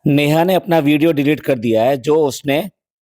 नेहा ने अपना video delete कर दिया है जो उसने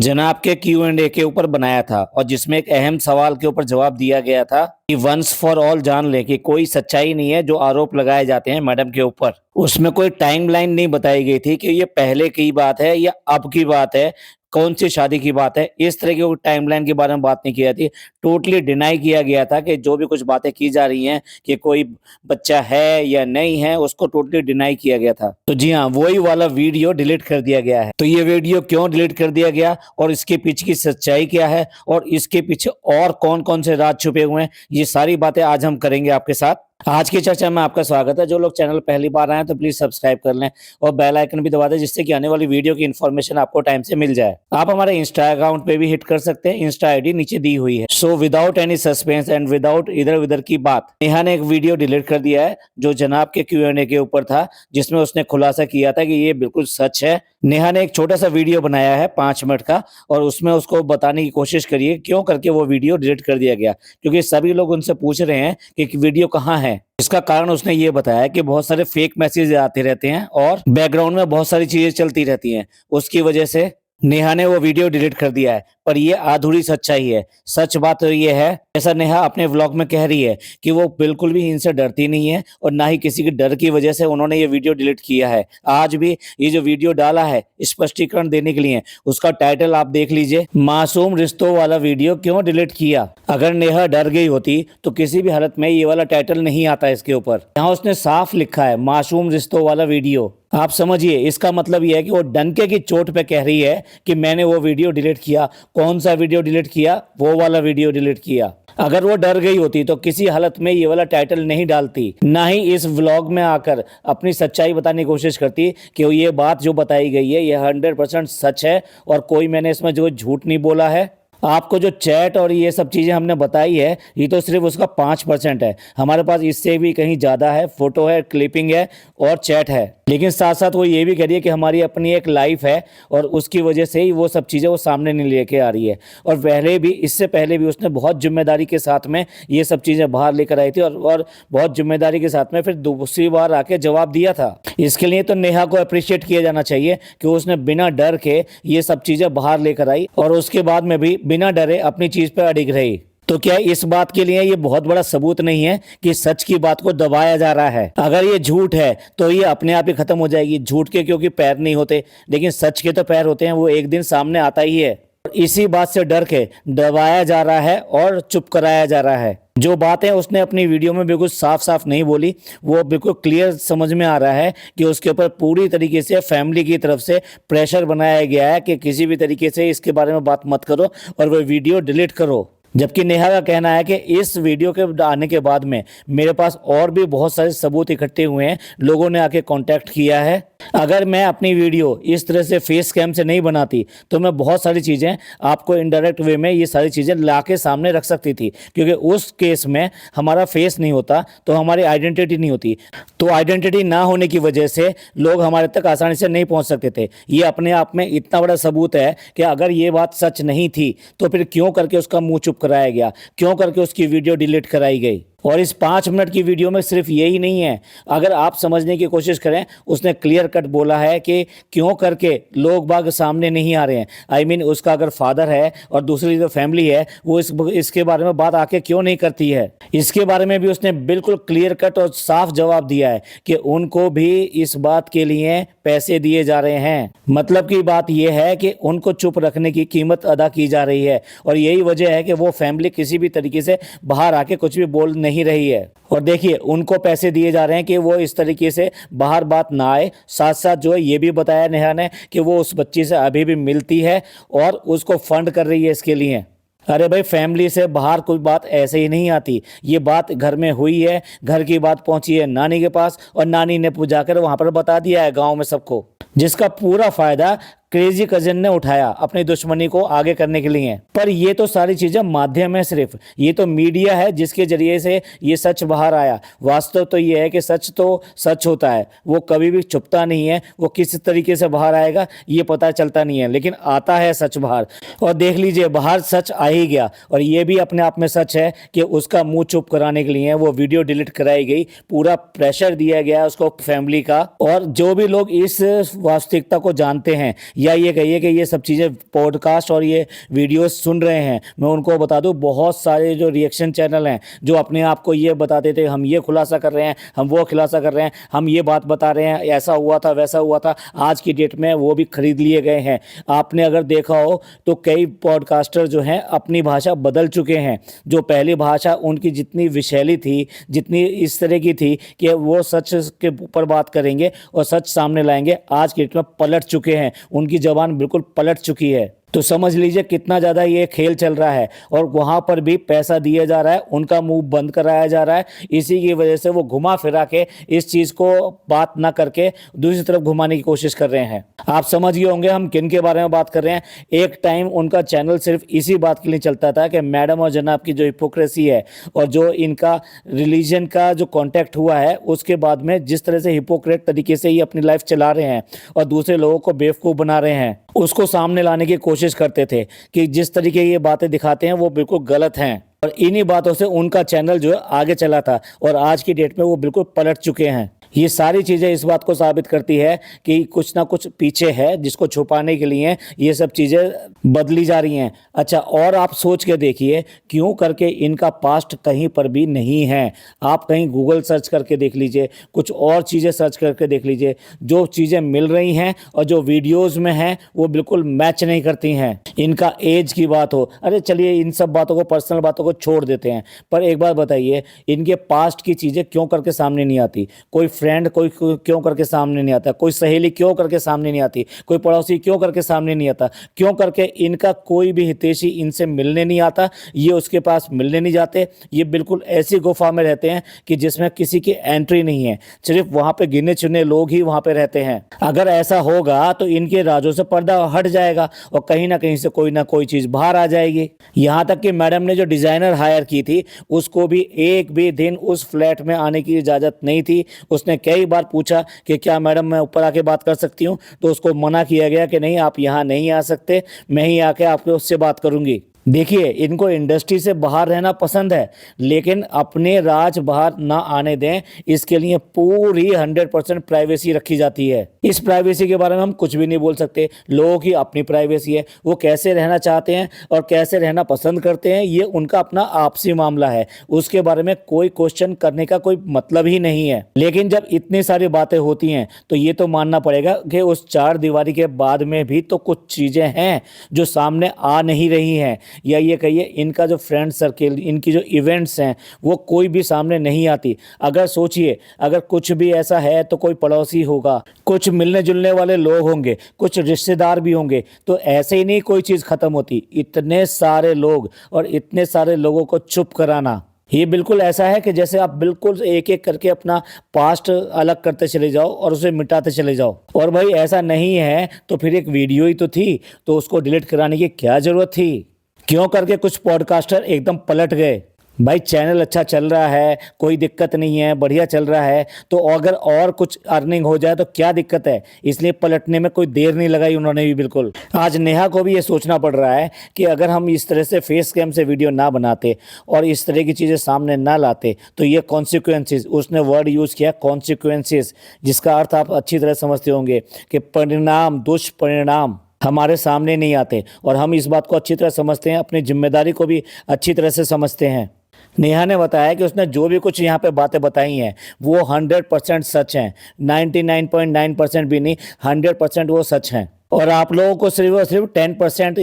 जनाब के Q&A के ऊपर बनाया था और जिसमें एक अहम सवाल के ऊपर जवाब दिया गया था कि वंस फॉर ऑल जान ले कि कोई सच्चाई नहीं है जो आरोप लगाए जाते हैं मैडम के ऊपर। उसमें कोई टाइमलाइन नहीं बताई गई थी कि ये पहले की बात है या अब की बात है, कौन सी शादी की बात है, इस तरह की टाइमलाइन के बारे में बात नहीं की जाती। टोटली डिनाई किया गया था कि जो भी कुछ बातें की जा रही हैं कि कोई बच्चा है या नहीं है, उसको टोटली डिनाई किया गया था। तो जी हाँ, वही वाला वीडियो डिलीट कर दिया गया है। तो ये वीडियो क्यों डिलीट कर दिया गया और इसके पीछे की सच्चाई क्या है और इसके पीछे और कौन कौन से राज छुपे हुए हैं, ये सारी बातें आज हम करेंगे आपके साथ। आज की चर्चा में आपका स्वागत है। जो लोग चैनल पहली बार आए हैं तो प्लीज सब्सक्राइब कर लें और बेल आइकन भी दबा दें जिससे कि आने वाली वीडियो की इन्फॉर्मेशन आपको टाइम से मिल जाए। आप हमारे इंस्टा अकाउंट पे भी हिट कर सकते हैं, इंस्टा आईडी नीचे दी हुई है। So without any suspense and without इधर उधर की बात, नेहा ने एक वीडियो डिलीट कर दिया है जो जनाब के Q&A के ऊपर था, जिसमें उसने खुलासा किया था कि ये बिल्कुल सच है। नेहा ने एक छोटा सा वीडियो बनाया है 5 मिनट का और उसमें उसको बताने की कोशिश करिए क्यों करके वो वीडियो डिलीट कर दिया गया, क्योंकि सभी लोग उनसे पूछ रहे हैं कि वीडियो कहाँ है। इसका कारण उसने ये बताया कि बहुत सारे फेक मैसेज आते रहते हैं और बैकग्राउंड में बहुत सारी चीजें चलती रहती हैं, उसकी वजह से नेहा ने वो वीडियो डिलीट कर दिया है। पर ये अधूरी सच्चाई है। सच बात तो ये है, ऐसा नेहा अपने व्लॉग में कह रही है कि वो बिल्कुल भी इनसे डरती नहीं है और ना ही किसी के डर की वजह से उन्होंने ये वीडियो डिलीट किया है। आज भी ये जो वीडियो डाला है स्पष्टीकरण देने के लिए, उसका टाइटल आप देख लीजिए, मासूम रिश्तों वाला वीडियो क्यों डिलीट किया। अगर नेहा डर गई होती तो किसी भी हालत में ये वाला टाइटल नहीं आता इसके ऊपर। यहाँ उसने साफ लिखा है मासूम रिश्तों वाला वीडियो। आप समझिए, इसका मतलब यह है कि वो डंके की चोट पे कह रही है कि मैंने वो वीडियो डिलीट किया। कौन सा वीडियो डिलीट किया? वो वाला वीडियो डिलीट किया। अगर वो डर गई होती तो किसी हालत में ये वाला टाइटल नहीं डालती, ना ही इस व्लॉग में आकर अपनी सच्चाई बताने की कोशिश करती कि ये बात जो बताई गई है ये 100% सच है और कोई मैंने इसमें जो झूठ नहीं बोला है। आपको जो चैट और ये सब चीज़ें हमने बताई है ये तो सिर्फ उसका 5% है। हमारे पास इससे भी कहीं ज़्यादा है, फोटो है, क्लिपिंग है और चैट है। लेकिन साथ साथ वो ये भी कह रही है कि हमारी अपनी एक लाइफ है और उसकी वजह से ही वो सब चीज़ें वो सामने नहीं लेके आ रही है। और पहले भी, इससे पहले भी उसने बहुत जिम्मेदारी के साथ में ये सब चीज़ें बाहर लेकर आई थी और बहुत जिम्मेदारी के साथ में फिर दूसरी बार आके जवाब दिया था। इसके लिए तो नेहा को अप्रिशिएट किया जाना चाहिए कि उसने बिना डर के ये सब चीज़ें बाहर लेकर आई और उसके बाद में भी बिना डरे अपनी चीज़ पर अडिग रही। तो क्या इस बात के लिए ये बहुत बड़ा सबूत नहीं है कि सच की बात को दबाया जा रहा है? अगर ये झूठ है तो ये अपने आप ही खत्म हो जाएगी। झूठ के क्योंकि पैर नहीं होते, लेकिन सच के तो पैर होते हैं, वो एक दिन सामने आता ही है। इसी बात से डर के दबाया जा रहा है और चुप कराया जा रहा है। जो बात है उसने अपनी वीडियो में बिल्कुल साफ साफ नहीं बोली, वो बिल्कुल क्लियर समझ में आ रहा है कि उसके ऊपर पूरी तरीके से फैमिली की तरफ से प्रेशर बनाया गया है कि किसी भी तरीके से इसके बारे में बात मत करो और वो वीडियो डिलीट करो। जबकि नेहा का कहना है कि इस वीडियो के आने के बाद में मेरे पास और भी बहुत सारे सबूत इकट्ठे हुए हैं, लोगों ने आके कांटेक्ट किया है। अगर मैं अपनी वीडियो इस तरह से फेस कैम से नहीं बनाती तो मैं बहुत सारी चीज़ें आपको इनडायरेक्ट वे में ये सारी चीज़ें ला के सामने रख सकती थी, क्योंकि उस केस में हमारा फेस नहीं होता तो हमारी आइडेंटिटी नहीं होती। तो आइडेंटिटी ना होने की वजह से लोग हमारे तक आसानी से नहीं पहुंच सकते थे। ये अपने आप में इतना बड़ा सबूत है कि अगर ये बात सच नहीं थी तो फिर क्यों करके उसका मुंह चुप कराया गया, क्यों करके उसकी वीडियो डिलीट कराई गई। और इस 5 मिनट की वीडियो में सिर्फ यही नहीं है, अगर आप समझने की कोशिश करें, उसने क्लियर कट बोला है कि क्यों करके लोग बाग सामने नहीं आ रहे हैं। आई मीन उसका अगर फादर है और दूसरी जो फैमिली है वो इसके बारे में बात आके क्यों नहीं करती है। इसके बारे में भी उसने बिल्कुल क्लियर कट और साफ जवाब दिया है कि उनको भी इस बात के लिए पैसे दिए जा रहे हैं। मतलब की बात यह है कि उनको चुप रखने की कीमत अदा की जा रही है और यही वजह है कि वो फैमिली किसी भी तरीके से बाहर आके कुछ भी बोल नहीं रही है। और देखिए, उनको पैसे दिए जा रहे हैं कि वो इस तरीके से बाहर बात ना आए। साथ साथ जो है ये भी बताया नेहा ने कि वो उस बच्ची से अभी भी मिलती है और उसको फंड कर रही है इसके लिए। अरे भाई, फैमिली से बाहर कोई बात ऐसे ही नहीं आती। ये बात घर में हुई है, घर की बात पहुंची है नानी के पास और नानी ने जाकर वहां पर बता दिया है गांव में सबको, जिसका पूरा फायदा क्रेजी कजन ने उठाया अपनी दुश्मनी को आगे करने के लिए। पर ये तो सारी चीजें माध्यम है, सिर्फ ये तो मीडिया है जिसके जरिए से ये सच बाहर आया। वास्तव तो ये है कि सच तो सच होता है, वो कभी भी छुपता नहीं है। वो किस तरीके से बाहर आएगा ये पता चलता नहीं है, लेकिन आता है सच बाहर। और देख लीजिए बाहर सच आ ही गया। और ये भी अपने आप में सच है कि उसका मुंह चुप कराने के लिए वो वीडियो डिलीट कराई गई, पूरा प्रेशर दिया गया उसको फैमिली का। और जो भी लोग इस वास्तविकता को जानते हैं या ये कहिए कि ये सब चीज़ें पॉडकास्ट और ये वीडियोस सुन रहे हैं, मैं उनको बता दूं बहुत सारे जो रिएक्शन चैनल हैं जो अपने आप को ये बताते थे हम ये खुलासा कर रहे हैं, हम वो खुलासा कर रहे हैं, हम ये बात बता रहे हैं, ऐसा हुआ था वैसा हुआ था, आज की डेट में वो भी खरीद लिए गए हैं। आपने अगर देखा हो तो कई पॉडकास्टर जो हैं अपनी भाषा बदल चुके हैं। जो पहली भाषा उनकी जितनी विशैली थी, जितनी इस तरह की थी कि वो सच के ऊपर बात करेंगे और सच सामने लाएंगे, आज की डेट में पलट चुके हैं। उनकी जबान बिल्कुल पलट चुकी है। तो समझ लीजिए कितना ज़्यादा ये खेल चल रहा है। और वहाँ पर भी पैसा दिया जा रहा है, उनका मुंह बंद कराया जा रहा है। इसी की वजह से वो घुमा फिरा के इस चीज़ को बात ना करके दूसरी तरफ घुमाने की कोशिश कर रहे हैं। आप समझ गए होंगे हम किन के बारे में बात कर रहे हैं। एक टाइम उनका चैनल सिर्फ इसी बात के लिए चलता था कि मैडम और जनाब की जो हिपोक्रेसी है और जो इनका रिलीजन का जो कॉन्टेक्ट हुआ है, उसके बाद में जिस तरह से हिपोक्रेट तरीके से ये अपनी लाइफ चला रहे हैं और दूसरे लोगों को बेवकूफ़ बना रहे हैं, उसको सामने लाने की कोशिश करते थे कि जिस तरीके ये बातें दिखाते हैं वो बिल्कुल गलत हैं। और इन्हीं बातों से उनका चैनल जो है आगे चला था और आज की डेट में वो बिल्कुल पलट चुके हैं। ये सारी चीज़ें इस बात को साबित करती है कि कुछ ना कुछ पीछे है जिसको छुपाने के लिए ये सब चीज़ें बदली जा रही हैं। अच्छा, और आप सोच के देखिए क्यों करके इनका पास्ट कहीं पर भी नहीं है। आप कहीं गूगल सर्च करके देख लीजिए, कुछ और चीज़ें सर्च करके देख लीजिए, जो चीज़ें मिल रही हैं और जो वीडियोज़ में हैं वो बिल्कुल मैच नहीं करती हैं। इनका एज की बात हो, अरे चलिए इन सब बातों को, पर्सनल बातों को छोड़ देते हैं, पर एक बात बताइए इनके पास्ट की चीज़ें क्यों करके सामने नहीं आती? कोई फ्रेंड कोई क्यों करके सामने नहीं आता? कोई सहेली क्यों करके सामने नहीं आती? कोई पड़ोसी क्यों करके सामने नहीं आता? क्यों करके इनका कोई भी हितैषी इनसे मिलने नहीं आता? ये उसके पास मिलने नहीं जाते। ये बिल्कुल ऐसी गुफा में रहते हैं कि जिसमें किसी की एंट्री नहीं है, सिर्फ वहाँ पे गिने चुने लोग ही वहाँ पे रहते हैं। अगर ऐसा होगा तो इनके राजों से पर्दा हट जाएगा और कहीं ना कहीं से कोई ना कोई चीज़ बाहर आ जाएगी। यहाँ तक कि मैडम ने जो डिज़ाइनर हायर की थी उसको भी एक भी दिन उस फ्लैट में आने की इजाज़त नहीं थी। उसने कई बार पूछा कि क्या मैडम मैं ऊपर आके बात कर सकती हूँ, तो उसको मना किया गया कि नहीं आप यहाँ नहीं आ सकते, मैं ही आके आपके उससे बात करूँगी। देखिए इनको इंडस्ट्री से बाहर रहना पसंद है, लेकिन अपने राज बाहर ना आने दें, इसके लिए पूरी 100% प्राइवेसी रखी जाती है। इस प्राइवेसी के बारे में हम कुछ भी नहीं बोल सकते। लोगों की अपनी प्राइवेसी है, वो कैसे रहना चाहते हैं और कैसे रहना पसंद करते हैं ये उनका अपना आपसी मामला है, उसके बारे में कोई क्वेश्चन करने का कोई मतलब ही नहीं है। लेकिन जब इतनी सारी बातें होती हैं तो ये तो मानना पड़ेगा कि उस चार दीवारी के बाद में भी तो कुछ चीज़ें हैं जो सामने आ नहीं रही हैं, या ये कहिए इनका जो फ्रेंड सर्किल, इनकी जो इवेंट्स हैं वो कोई भी सामने नहीं आती। अगर सोचिए अगर कुछ भी ऐसा है तो कोई पड़ोसी होगा, कुछ मिलने जुलने वाले लोग होंगे, कुछ रिश्तेदार भी होंगे, तो ऐसे ही नहीं कोई चीज़ ख़त्म होती। इतने सारे लोग और इतने सारे लोगों को चुप कराना, ये बिल्कुल ऐसा है कि जैसे आप बिल्कुल एक एक करके अपना पास्ट अलग करते चले जाओ और उसे मिटाते चले जाओ। और भाई ऐसा नहीं है तो फिर एक वीडियो ही तो थी, तो उसको डिलीट कराने की क्या ज़रूरत थी? क्यों करके कुछ पॉडकास्टर एकदम पलट गए? भाई चैनल अच्छा चल रहा है, कोई दिक्कत नहीं है, बढ़िया चल रहा है, तो अगर और कुछ अर्निंग हो जाए तो क्या दिक्कत है? इसलिए पलटने में कोई देर नहीं लगाई उन्होंने भी। बिल्कुल आज नेहा को भी ये सोचना पड़ रहा है कि अगर हम इस तरह से फेस कैम से वीडियो ना बनाते और इस तरह की चीज़ें सामने ना लाते तो ये कॉन्सिक्वेंसेस, उसने वर्ड यूज़ किया कॉन्सिक्वेंसेस, जिसका अर्थ आप अच्छी तरह समझते होंगे कि परिणाम, दुष्परिणाम हमारे सामने नहीं आते। और हम इस बात को अच्छी तरह समझते हैं, अपनी जिम्मेदारी को भी अच्छी तरह से समझते हैं। नेहा ने बताया कि उसने जो भी कुछ यहाँ पे बातें बताई हैं वो 100% सच हैं, 99.9% भी नहीं, 100% वो सच हैं। और आप लोगों को सिर्फ और सिर्फ 10%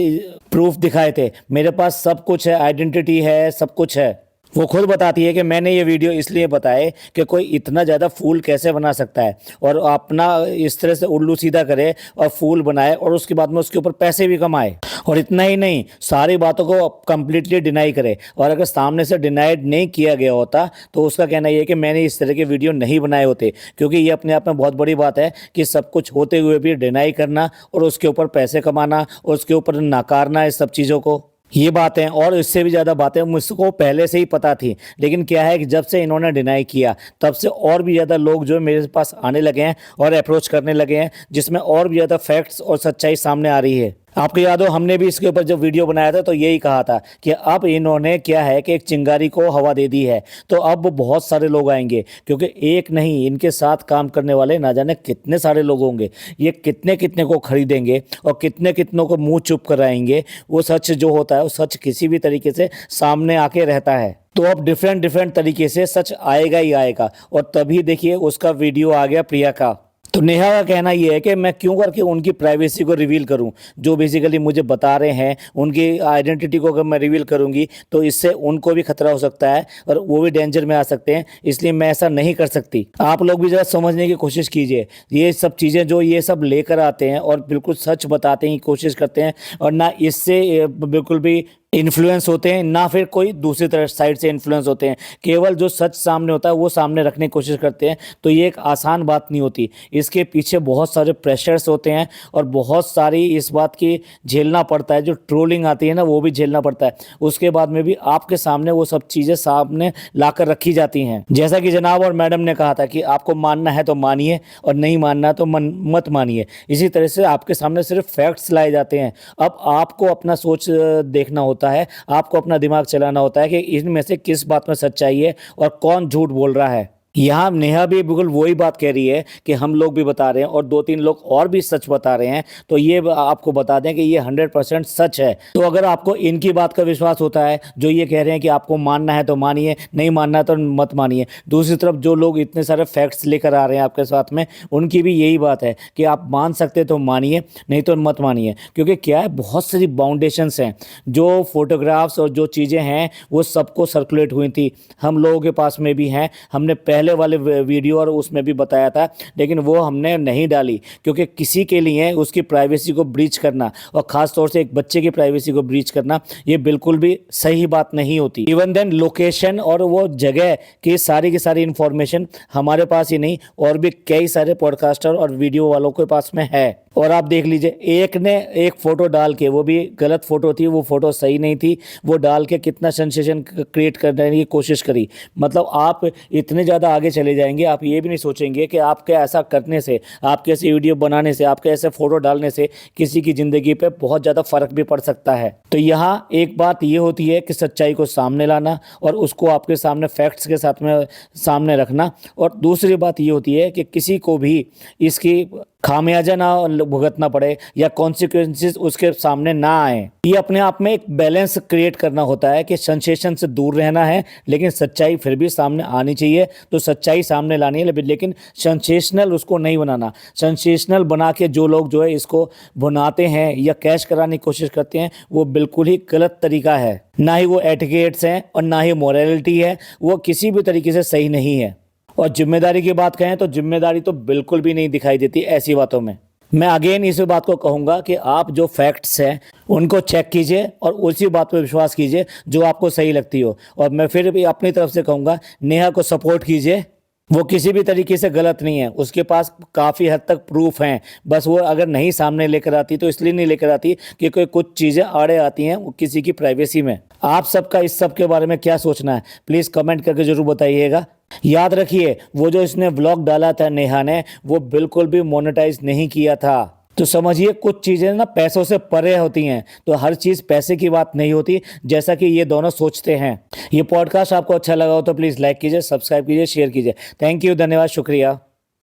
प्रूफ दिखाए थे। मेरे पास सब कुछ है, आइडेंटिटी है, सब कुछ है। वो खुद बताती है कि मैंने ये वीडियो इसलिए बताए कि कोई इतना ज़्यादा फूल कैसे बना सकता है और अपना इस तरह से उल्लू सीधा करे और फूल बनाए और उसके बाद में उसके ऊपर पैसे भी कमाए। और इतना ही नहीं, सारी बातों को कंप्लीटली डिनाई करे। और अगर सामने से डिनाइड नहीं किया गया होता तो उसका कहना यह है कि मैंने इस तरह के वीडियो नहीं बनाए होते, क्योंकि ये अपने आप में बहुत बड़ी बात है कि सब कुछ होते हुए भी डिनाई करना और उसके ऊपर पैसे कमाना और उसके ऊपर नकारना इस सब चीज़ों को। ये बातें और इससे भी ज़्यादा बातें मुझको पहले से ही पता थी, लेकिन क्या है कि जब से इन्होंने डिनाई किया तब से और भी ज़्यादा लोग जो है मेरे पास आने लगे हैं और अप्रोच करने लगे हैं, जिसमें और भी ज़्यादा फैक्ट्स और सच्चाई सामने आ रही है। आपको याद हो, हमने भी इसके ऊपर जब वीडियो बनाया था तो यही कहा था कि अब इन्होंने क्या है कि एक चिंगारी को हवा दे दी है, तो अब बहुत सारे लोग आएंगे, क्योंकि एक नहीं इनके साथ काम करने वाले ना जाने कितने सारे लोग होंगे। ये कितने कितने को खरीदेंगे और कितने कितनों को मुंह चुप कराएंगे। वो सच जो होता है वो सच किसी भी तरीके से सामने आके रहता है। तो अब डिफरेंट तरीके से सच आएगा ही आएगा। और तभी देखिए उसका वीडियो आ गया प्रिया का। तो नेहा का कहना यह है कि मैं क्यों करके उनकी प्राइवेसी को रिवील करूं, जो बेसिकली मुझे बता रहे हैं उनकी आइडेंटिटी को अगर मैं रिवील करूंगी तो इससे उनको भी खतरा हो सकता है और वो भी डेंजर में आ सकते हैं, इसलिए मैं ऐसा नहीं कर सकती। आप लोग भी ज़रा समझने की कोशिश कीजिए। ये सब चीज़ें जो ये सब लेकर आते हैं और बिल्कुल सच बताते की कोशिश करते हैं, और ना इससे बिल्कुल भी इन्फ्लुएंस होते हैं ना फिर कोई दूसरी तरफ साइड से इन्फ्लुएंस होते हैं। केवल जो सच सामने होता है वो सामने रखने की कोशिश करते हैं। तो ये एक आसान बात नहीं होती, इसके पीछे बहुत सारे प्रेशर्स होते हैं और बहुत सारी इस बात की झेलना पड़ता है। जो ट्रोलिंग आती है ना वो भी झेलना पड़ता है। उसके बाद में भी आपके सामने वो सब चीज़ें सामने लाकर रखी जाती हैं। जैसा कि जनाब और मैडम ने कहा था कि आपको मानना है तो मानिए और नहीं मानना तो मत मानिए। इसी तरह से आपके सामने सिर्फ फैक्ट्स लाए जाते हैं। अब आपको अपना सोच देखना होता है, आपको अपना दिमाग चलाना होता है कि इनमें से किस बात में सच्चाई है और कौन झूठ बोल रहा है। यहाँ नेहा भी बिल्कुल वही बात कह रही है कि हम लोग भी बता रहे हैं और 2-3 लोग और भी सच बता रहे हैं। तो ये आपको बता दें कि ये 100% सच है। तो अगर आपको इनकी बात का विश्वास होता है जो ये कह रहे हैं कि आपको मानना है तो मानिए, नहीं मानना है तो मत मानिए, दूसरी तरफ जो लोग इतने सारे फैक्ट्स लेकर आ रहे हैं आपके साथ में, उनकी भी यही बात है कि आप मान सकते तो मानिए, नहीं तो मत मानिए। क्योंकि क्या है, बहुत सारी बाउंडेशंस हैं। जो फोटोग्राफ्स और जो चीज़ें हैं वो सबको सर्कुलेट हुई थी, हम लोगों के पास में भी हैं। हमने पहले वाले वीडियो और उसमें भी बताया था, लेकिन वो हमने नहीं डाली क्योंकि किसी के लिए उसकी प्राइवेसी को ब्रीच करना और ख़ास तौर से एक बच्चे की प्राइवेसी को ब्रीच करना ये बिल्कुल भी सही बात नहीं होती। इवन देन लोकेशन और वो जगह की सारी इंफॉर्मेशन हमारे पास ही नहीं और भी कई सारे पॉडकास्टर और वीडियो वालों के पास में है। और आप देख लीजिए, एक ने एक फ़ोटो डाल के, वो भी गलत फ़ोटो थी, वो फ़ोटो सही नहीं थी, वो डाल के कितना सेंसेशन क्रिएट करने की कोशिश करी। मतलब आप इतने ज़्यादा आगे चले जाएंगे, आप ये भी नहीं सोचेंगे कि आपके ऐसा करने से, आपके ऐसे वीडियो बनाने से, आपके ऐसे फ़ोटो डालने से किसी की ज़िंदगी पे बहुत ज़्यादा फ़र्क भी पड़ सकता है। तो यहाँ एक बात ये होती है कि सच्चाई को सामने लाना और उसको आपके सामने फैक्ट्स के साथ में सामने रखना, और दूसरी बात ये होती है कि किसी को भी इसकी खामियाजा ना भुगतना पड़े या कॉन्सिक्वेंसेस उसके सामने ना आए। ये अपने आप में एक बैलेंस क्रिएट करना होता है कि सेंसेशन से दूर रहना है लेकिन सच्चाई फिर भी सामने आनी चाहिए। तो सच्चाई सामने लानी है लेकिन सेंसेशनल उसको नहीं बनाना। सेंसेशनल बना के जो लोग जो है इसको बनाते हैं या कैश कराने की कोशिश करते हैं, वो बिल्कुल ही गलत तरीका है। ना ही वो एटिकेट्स हैं और ना ही मोरालिटी है, वो किसी भी तरीके से सही नहीं है। और जिम्मेदारी की बात कहें तो जिम्मेदारी तो बिल्कुल भी नहीं दिखाई देती ऐसी बातों में। मैं अगेन इस बात को कहूँगा कि आप जो फैक्ट्स हैं उनको चेक कीजिए और उसी बात पर विश्वास कीजिए जो आपको सही लगती हो। और मैं फिर भी अपनी तरफ से कहूँगा, नेहा को सपोर्ट कीजिए, वो किसी भी तरीके से गलत नहीं है, उसके पास काफ़ी हद तक प्रूफ हैं। बस वो अगर नहीं सामने लेकर आती तो इसलिए नहीं लेकर आती कि कोई कुछ चीज़ें आड़े आती हैं किसी की प्राइवेसी में। आप सबका इस सब के बारे में क्या सोचना है प्लीज़ कमेंट करके ज़रूर बताइएगा। याद रखिए, वो जो इसने व्लॉग डाला था नेहा ने, वो बिल्कुल भी मोनेटाइज नहीं किया था। तो समझिए, कुछ चीज़ें ना पैसों से परे होती हैं, तो हर चीज़ पैसे की बात नहीं होती जैसा कि ये दोनों सोचते हैं। ये पॉडकास्ट आपको अच्छा लगा हो तो प्लीज़ लाइक कीजिए, सब्सक्राइब कीजिए, शेयर कीजिए। थैंक यू, धन्यवाद, शुक्रिया।